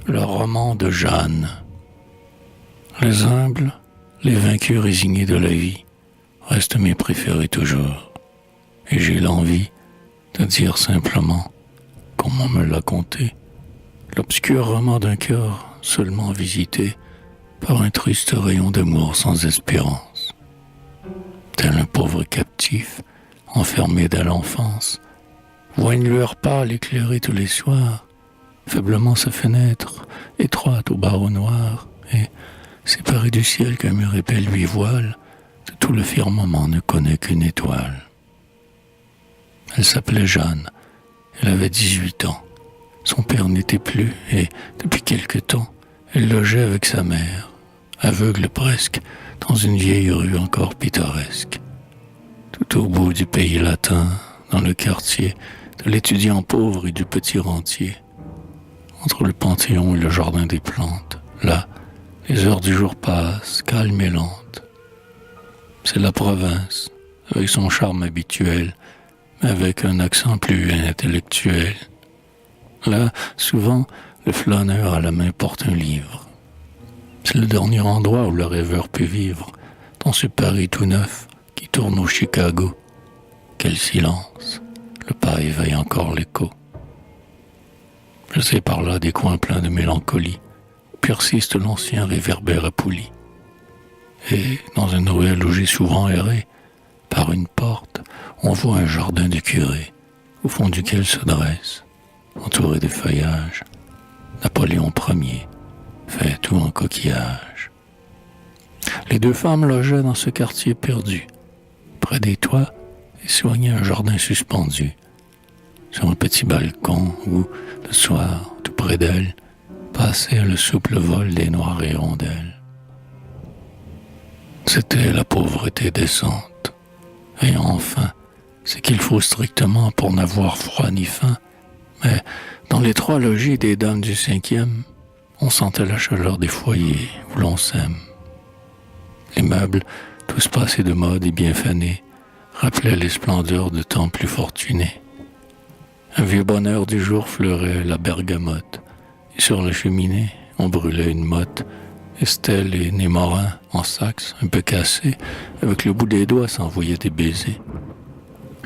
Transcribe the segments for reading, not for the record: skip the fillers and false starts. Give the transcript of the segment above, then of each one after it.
le roman de Jeanne. Les humbles, les vaincus résignés de la vie, restent mes préférés toujours. Et j'ai l'envie de dire simplement, comme on me l'a conté, l'obscur roman d'un cœur seulement visité par un triste rayon d'amour sans espérance. Tel un pauvre captif, enfermé dès l'enfance, voit une lueur pâle éclairer tous les soirs, faiblement sa fenêtre, étroite aux barreaux noirs, et, séparée du ciel qu'un mur épais lui voile, de tout le firmament ne connaît qu'une étoile. Elle s'appelait Jeanne, elle avait 18 ans. Son père n'était plus, et, depuis quelque temps, elle logeait avec sa mère, aveugle presque, dans une vieille rue encore pittoresque. Tout au bout du pays latin, dans le quartier de l'étudiant pauvre et du petit rentier, entre le Panthéon et le jardin des plantes, là, les heures du jour passent, calmes et lentes. C'est la province, avec son charme habituel, mais avec un accent plus intellectuel. Là, souvent, le flâneur à la main porte un livre. C'est le dernier endroit où le rêveur peut vivre, dans ce Paris tout neuf qui tourne au Chicago. Quel silence, le pas éveille encore l'écho. Je sais par là des coins pleins de mélancolie, où persiste l'ancien réverbère à poulie. Et, dans une ruelle où j'ai souvent erré, par une porte, on voit un jardin du curé, au fond duquel se dresse, entouré de feuillages, Napoléon Ier, fait tout en coquillage. Les deux femmes logeaient dans ce quartier perdu, près des toits, et soignaient un jardin suspendu, sur un petit balcon où, le soir, tout près d'elles, passait le souple vol des noires hirondelles. C'était la pauvreté décente, et enfin, c'est qu'il faut strictement pour n'avoir froid ni faim, mais dans les 3 logis des dames du 5e, on sentait la chaleur des foyers où l'on s'aime. Les meubles, tous passés de mode et bien fanés, rappelaient les splendeurs de temps plus fortunés. Un vieux bonheur du jour fleurait la bergamote, et sur la cheminée, on brûlait une motte. Estelle et Némorin, en saxe, un peu cassés, avec le bout des doigts s'envoyaient des baisers.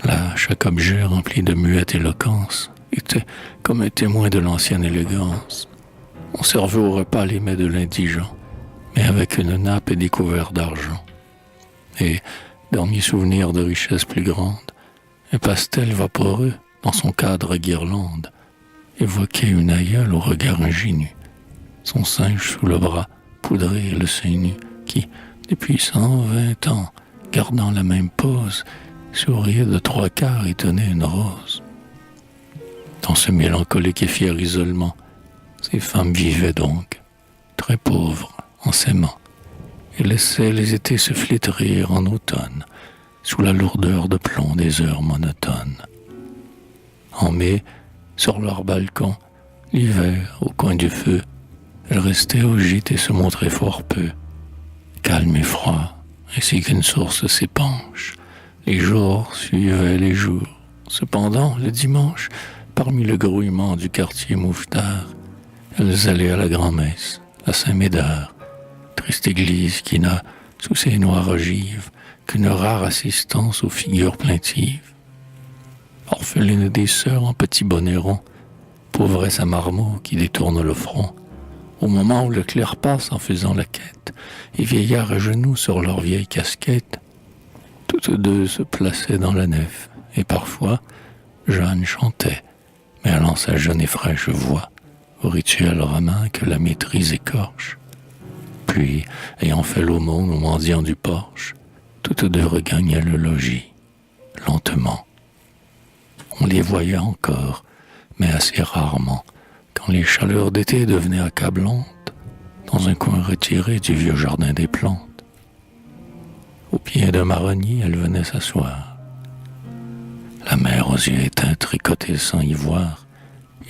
Là, chaque objet rempli de muette éloquence était comme un témoin de l'ancienne élégance. On servait au repas les mets de l'indigent, mais avec une nappe et des couverts d'argent. Et, dernier souvenir de richesse plus grande, un pastel vaporeux, dans son cadre guirlande, évoquait une aïeule au regard ingénu, son singe sous le bras, poudré et le sein nu, qui, depuis 120 ans, gardant la même pose, souriait de 3/4 et tenait une rose. Dans ce mélancolique et fier isolement, ces femmes vivaient donc, très pauvres, en s'aimant, et laissaient les étés se flétrir en automne, sous la lourdeur de plomb des heures monotones. En mai, sur leur balcon, l'hiver, au coin du feu, elles restaient au gîte et se montraient fort peu, calmes et froids, ainsi qu'une source s'épanche. Les jours suivaient les jours. Cependant, le dimanche, parmi le grouillement du quartier mouffetard, elles allaient à la grand-messe, à Saint-Médard, triste église qui n'a, sous ses noires ogives, qu'une rare assistance aux figures plaintives. Orpheline des sœurs en petits bonnets ronds, pauvresse à marmot qui détourne le front, au moment où le clerc passe en faisant la quête, et vieillards à genoux sur leurs vieilles casquettes, toutes deux se plaçaient dans la nef, et parfois, Jeanne chantait, mêlant sa jeune et fraîche voix au rituel romain que la maîtrise écorche. Puis, ayant fait l'aumône aux mendiants du porche, toutes deux regagnaient le logis, lentement. On les voyait encore, mais assez rarement, quand les chaleurs d'été devenaient accablantes, dans un coin retiré du vieux jardin des plantes. Au pied d'un marronnier, elle venait s'asseoir. La mère aux yeux éteints tricotait sans y voir,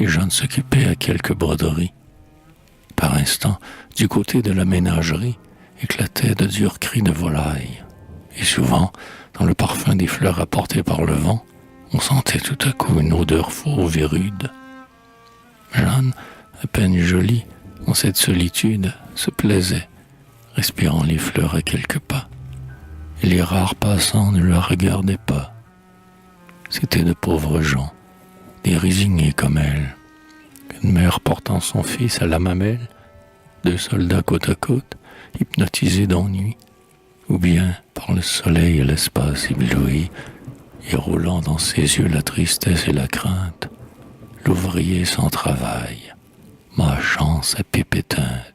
et Jeanne s'occupait à quelques broderies. Par instant, du côté de la ménagerie, éclataient de durs cris de volailles, et souvent, dans le parfum des fleurs apportées par le vent, on sentait tout à coup une odeur fauve et rude. Jeanne, à peine jolie, en cette solitude, se plaisait, respirant les fleurs à quelques pas. Et les rares passants ne la regardaient pas. C'étaient de pauvres gens, des résignés comme elle. Une mère portant son fils à la mamelle, deux soldats côte à côte, hypnotisés d'ennui, ou bien par le soleil et l'espace ébloui, et roulant dans ses yeux la tristesse et la crainte, l'ouvrier sans travail, ma chance à pipe éteinte.